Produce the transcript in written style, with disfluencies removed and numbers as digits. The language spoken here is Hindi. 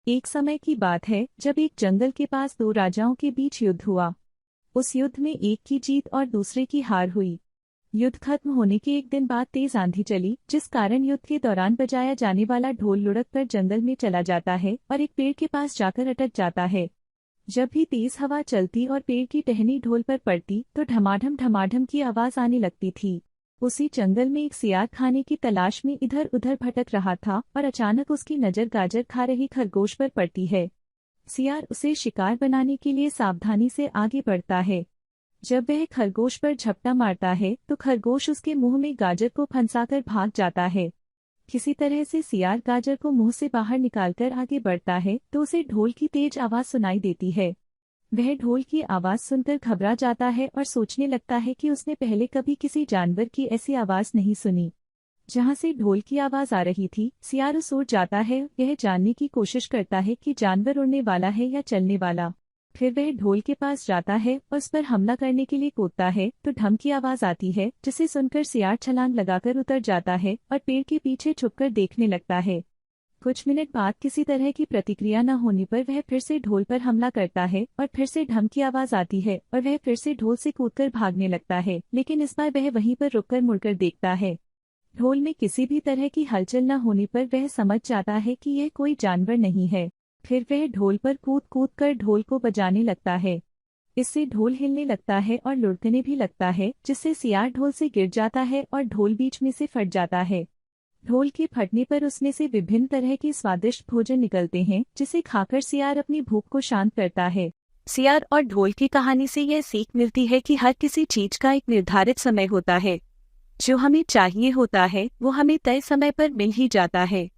एक समय की बात है जब एक जंगल के पास दो राजाओं के बीच युद्ध हुआ। उस युद्ध में एक की जीत और दूसरे की हार हुई। युद्ध खत्म होने के एक दिन बाद तेज आंधी चली, जिस कारण युद्ध के दौरान बजाया जाने वाला ढोल लुढ़क कर जंगल में चला जाता है और एक पेड़ के पास जाकर अटक जाता है। जब भी तेज हवा चलती और पेड़ की टहनी ढोल पर पड़ती तो ढमाढम ढमाढम की आवाज आने लगती थी। उसी जंगल में एक सियार खाने की तलाश में इधर उधर भटक रहा था और अचानक उसकी नजर गाजर खा रही खरगोश पर पड़ती है। सियार उसे शिकार बनाने के लिए सावधानी से आगे बढ़ता है। जब वह खरगोश पर झपटा मारता है तो खरगोश उसके मुंह में गाजर को फंसाकर भाग जाता है। किसी तरह से सियार गाजर को मुंह से बाहर निकालकर आगे बढ़ता है तो उसे ढोल की तेज आवाज सुनाई देती है। वह ढोल की आवाज सुनकर घबरा जाता है और सोचने लगता है कि उसने पहले कभी किसी जानवर की ऐसी आवाज नहीं सुनी। जहां से ढोल की आवाज आ रही थी, सियार उस ओर जाता है। यह जानने की कोशिश करता है कि जानवर उड़ने वाला है या चलने वाला। फिर वह ढोल के पास जाता है और उस पर हमला करने के लिए कूदता है तो ढम की आवाज आती है, जिसे सुनकर सियार छलांग लगाकर उतर जाता है और पेड़ के पीछे छुपकर देखने लगता है। कुछ मिनट बाद किसी तरह की प्रतिक्रिया न होने पर वह फिर से ढोल पर हमला करता है और फिर से ढम की आवाज आती है और वह फिर से ढोल से कूदकर भागने लगता है, लेकिन इस बार वह वहीं पर रुककर मुड़कर देखता है। ढोल में किसी भी तरह की हलचल न होने पर वह समझ जाता है कि यह कोई जानवर नहीं है। फिर वह ढोल पर कूद कूद कर ढोल को बजाने लगता है। इससे ढोल हिलने लगता है और लुढ़कने भी लगता है, जिससे सियार ढोल से गिर जाता है और ढोल बीच में से फट जाता है। ढोल के फटने पर उसमें से विभिन्न तरह के स्वादिष्ट भोजन निकलते हैं, जिसे खाकर सियार अपनी भूख को शांत करता है। सियार और ढोल की कहानी से यह सीख मिलती है कि हर किसी चीज का एक निर्धारित समय होता है। जो हमें चाहिए होता है वो हमें तय समय पर मिल ही जाता है।